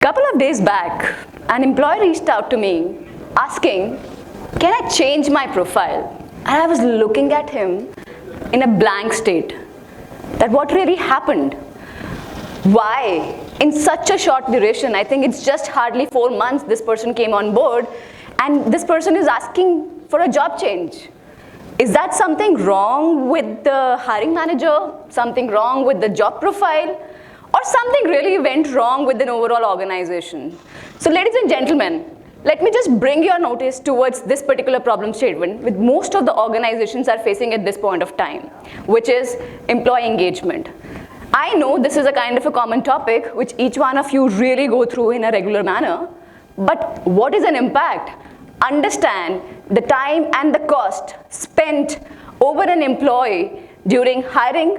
Couple of days back, an employer reached out to me asking, can I change my profile? And I was looking at him in a blank state, that what really happened? Why? In such a short duration, I think it's just hardly 4 months this person came on board, and this person is asking for a job change. Is that something wrong with the hiring manager? Something wrong with the job profile? Or something really went wrong with an overall organization? So ladies and gentlemen, let me just bring your notice towards this particular problem statement which most of the organizations are facing at this point of time, which is employee engagement. I know this is a kind of a common topic which each one of you really go through in a regular manner, but what is an impact? Understand the time and the cost spent over an employee during hiring,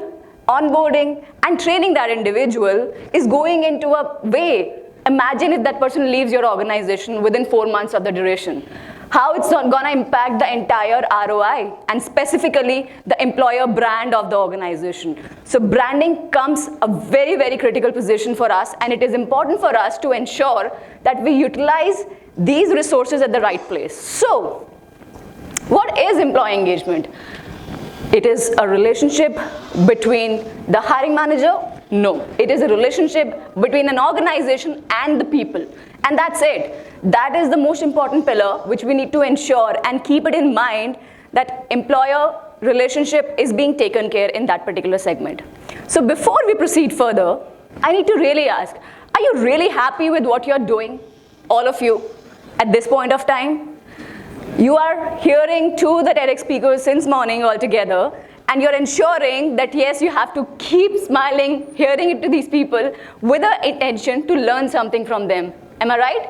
onboarding, and training that individual is going into a way. Imagine if that person leaves your organization within 4 months of the duration. How it's not gonna impact the entire ROI and specifically the employer brand of the organization. So branding comes a very, very critical position for us, and it is important for us to ensure that we utilize these resources at the right place. So, what is employee engagement? It is a relationship between the hiring manager? No. It is a relationship between an organization and the people. And that's it. That is the most important pillar which we need to ensure and keep it in mind that employer relationship is being taken care in that particular segment. So before we proceed further, I need to really ask, are you really happy with what you're doing? All of you, at this point of time? You are hearing to the TEDx speakers since morning altogether, and you're ensuring that yes, you have to keep smiling, hearing it to these people with the intention to learn something from them. Am I right?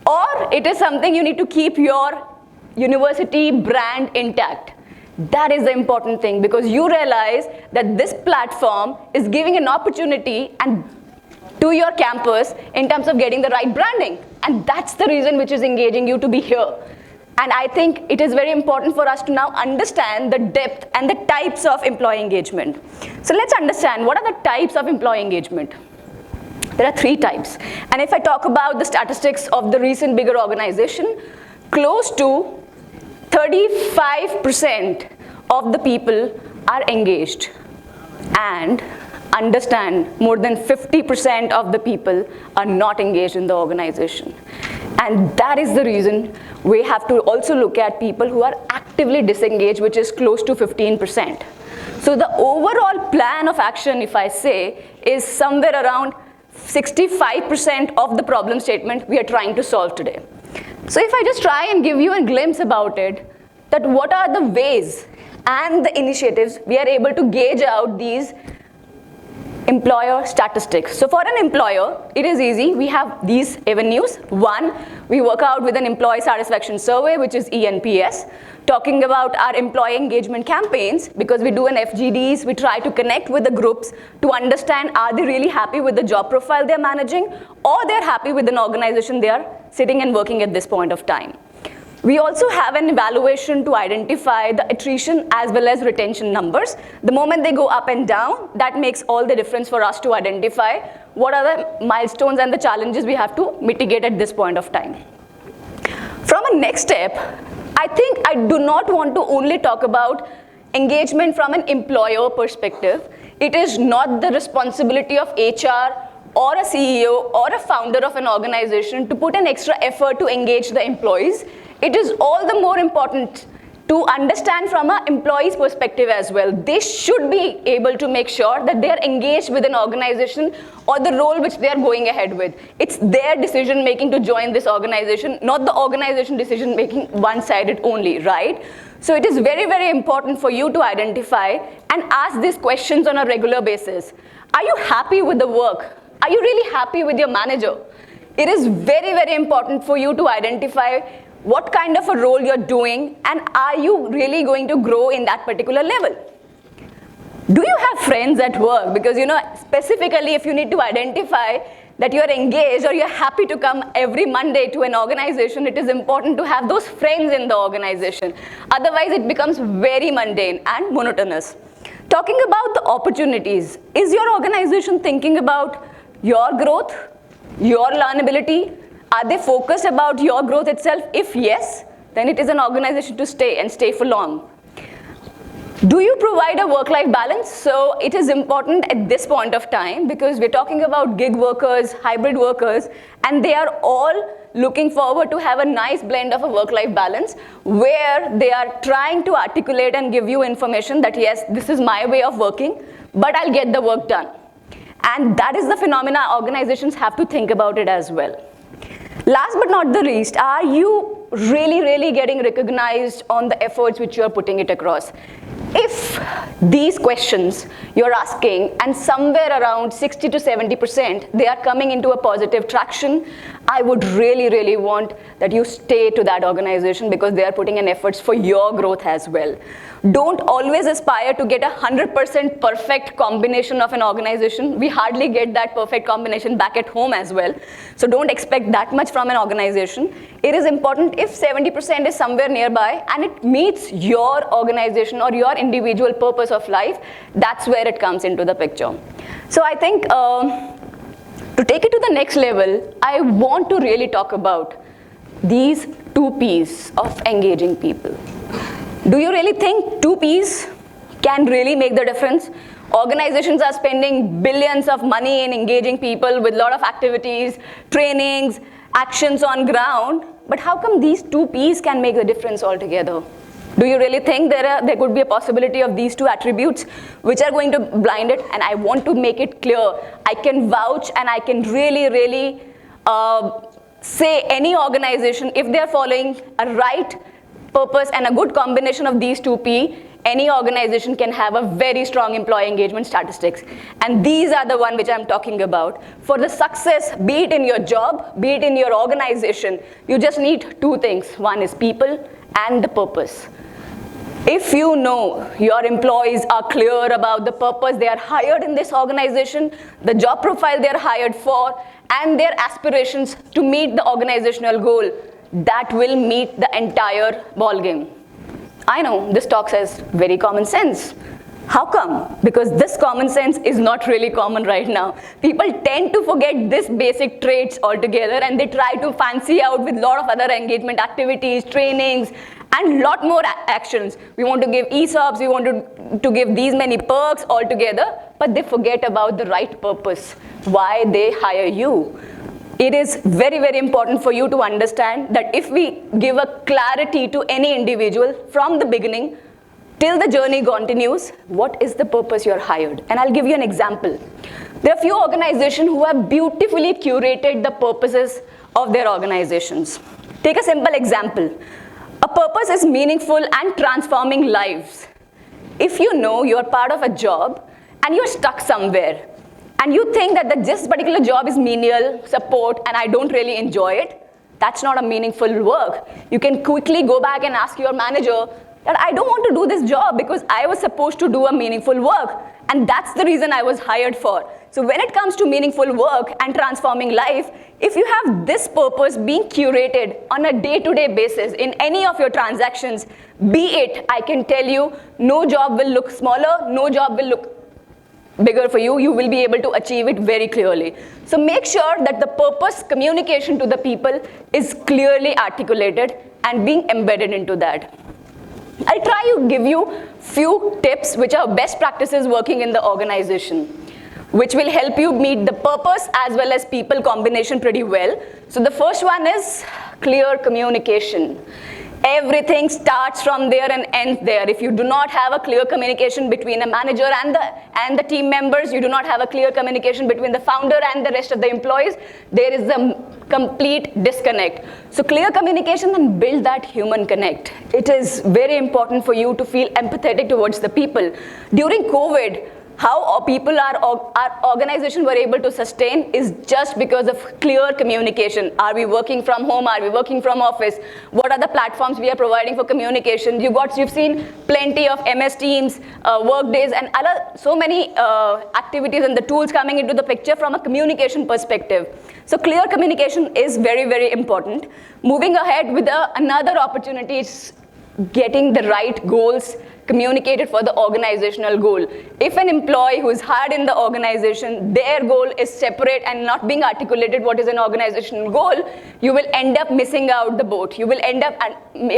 Or it is something you need to keep your university brand intact. That is the important thing, because you realize that this platform is giving an opportunity and to your campus in terms of getting the right branding. And that's the reason which is engaging you to be here. And I think it is very important for us to now understand the depth and the types of employee engagement. So let's understand what are the types of employee engagement. There are 3 types. And if I talk about the statistics of the recent bigger organization, close to 35% of the people are engaged. And understand, more than 50% of the people are not engaged in the organization. And that is the reason we have to also look at people who are actively disengaged, which is close to 15%. So the overall plan of action, if I say, is somewhere around 65% of the problem statement we are trying to solve today. So if I just try and give you a glimpse about it, that what are the ways and the initiatives we are able to gauge out these employer statistics. So for an employer, it is easy. We have these avenues. 1, we work out with an employee satisfaction survey, which is ENPS, talking about our employee engagement campaigns, because we do an FGDs, we try to connect with the groups to understand, are they really happy with the job profile they're managing, or they're happy with an organization they are sitting and working at this point of time. We also have an evaluation to identify the attrition as well as retention numbers. The moment they go up and down, that makes all the difference for us to identify what are the milestones and the challenges we have to mitigate at this point of time. From a next step, I think I do not want to only talk about engagement from an employer perspective. It is not the responsibility of HR or a CEO or a founder of an organization to put an extra effort to engage the employees. It is all the more important to understand from an employee's perspective as well. They should be able to make sure that they are engaged with an organization or the role which they are going ahead with. It's their decision making to join this organization, not the organization decision making one-sided only, right? So it is very, very important for you to identify and ask these questions on a regular basis. Are you happy with the work? Are you really happy with your manager? It is very, very important for you to identify what kind of a role you're doing, and are you really going to grow in that particular level? Do you have friends at work? Because specifically if you need to identify that you're engaged or you're happy to come every Monday to an organization, it is important to have those friends in the organization. Otherwise it becomes very mundane and monotonous. Talking about the opportunities, is your organization thinking about your growth? your learnability? Are they focused about your growth itself? If yes, then it is an organization to stay and stay for long. Do you provide a work-life balance? So it is important at this point of time because we're talking about gig workers, hybrid workers, and they are all looking forward to have a nice blend of a work-life balance where they are trying to articulate and give you information that yes, this is my way of working, but I'll get the work done. And that is the phenomena organizations have to think about it as well. Last but not the least, are you really getting recognized on the efforts which you're putting it across? If these questions you're asking and somewhere around 60 to 70% they are coming into a positive traction, I would really want that you stay to that organization because they are putting in efforts for your growth as well. Don't always aspire to get 100% perfect combination of an organization. We hardly get that perfect combination back at home as well. So don't expect that much from an organization. It is important if 70% is somewhere nearby and it meets your organization or your individual purpose of life, that's where it comes into the picture. So I think to take it to the next level, I want to really talk about these 2 P's of engaging people. Do you really think 2 P's can really make the difference? Organizations are spending billions of money in engaging people with a lot of activities, trainings, actions on ground, but how come these 2 P's can make the difference altogether? Do you really think there could be a possibility of these 2 attributes which are going to blind it? And I want to make it clear. I can vouch and I can really say any organization, if they are following a right purpose and a good combination of these 2 P, any organization can have a very strong employee engagement statistics. And these are the one which I'm talking about. For the success, be it in your job, be it in your organization, you just need 2 things. One is people and the purpose. If you know your employees are clear about the purpose they are hired in this organization, the job profile they are hired for, and their aspirations to meet the organizational goal, that will meet the entire ballgame. I know this talk says very common sense. How come? Because this common sense is not really common right now. People tend to forget this basic traits altogether and they try to fancy out with a lot of other engagement activities, trainings, and lot more actions. We want to give ESOPs, we want to give these many perks altogether, but they forget about the right purpose, why they hire you. It is very important for you to understand that if we give a clarity to any individual from the beginning till the journey continues, what is the purpose you're hired? And I'll give you an example. There are few organizations who have beautifully curated the purposes of their organizations. Take a simple example. A purpose is meaningful and transforming lives. If you know you're part of a job and you're stuck somewhere, and you think that this particular job is menial, support, and I don't really enjoy it, that's not a meaningful work. You can quickly go back and ask your manager that I don't want to do this job because I was supposed to do a meaningful work, and that's the reason I was hired for. So when it comes to meaningful work and transforming life, if you have this purpose being curated on a day-to-day basis in any of your transactions, be it, I can tell you, no job will look smaller, no job will look bigger for you. You will be able to achieve it very clearly. So make sure that the purpose communication to the people is clearly articulated and being embedded into that. I'll try to give you few tips which are best practices working in the organization, which will help you meet the purpose as well as people combination pretty well. So the first one is clear communication. Everything starts from there and ends there. If you do not have a clear communication between a manager and the team members, you do not have a clear communication between the founder and the rest of the employees, there is a complete disconnect. So clear communication and build that human connect. It is very important for you to feel empathetic towards the people. During COVID, how people our organization were able to sustain is just because of clear communication. Are we working from home? Are we working from office? What are the platforms we are providing for communication? You've seen plenty of MS Teams, work days, and so many activities and the tools coming into the picture from a communication perspective. So clear communication is very important. Moving ahead with another opportunity is getting the right goals communicated for the organizational goal. If an employee who is hired in the organization, their goal is separate and not being articulated what is an organizational goal, you will end up missing out the boat. You will end up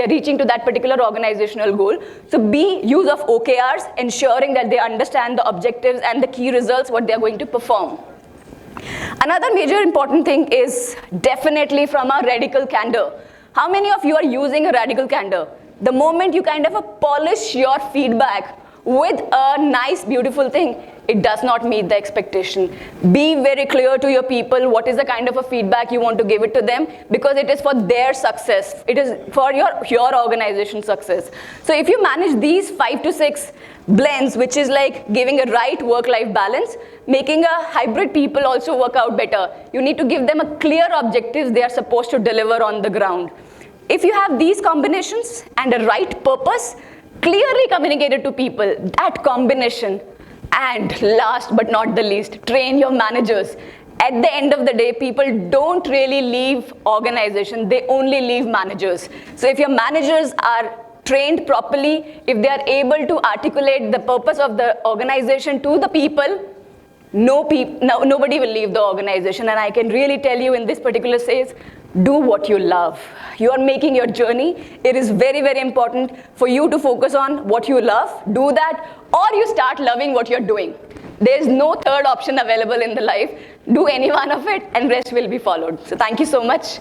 reaching to that particular organizational goal. So use of OKRs, ensuring that they understand the objectives and the key results, what they're going to perform. Another major important thing is definitely from a radical candor. How many of you are using a radical candor? The moment you kind of polish your feedback with a nice, beautiful thing, it does not meet the expectation. Be very clear to your people what is the kind of a feedback you want to give it to them, because it is for their success. It is for your organization's success. So if you manage these 5 to 6 blends, which is like giving a right work-life balance, making a hybrid people also work out better. You need to give them a clear objectives they are supposed to deliver on the ground. If you have these combinations and a right purpose, clearly communicated to people, that combination, and last but not the least, train your managers. At the end of the day, people don't really leave organization, they only leave managers. So if your managers are trained properly, if they are able to articulate the purpose of the organization to the people, nobody will leave the organization. And I can really tell you in this particular phase, do what you love. You are making your journey. It is very, very important for you to focus on what you love, do that, or you start loving what you're doing. There is no third option available in the life. Do any one of it and rest will be followed. So thank you so much.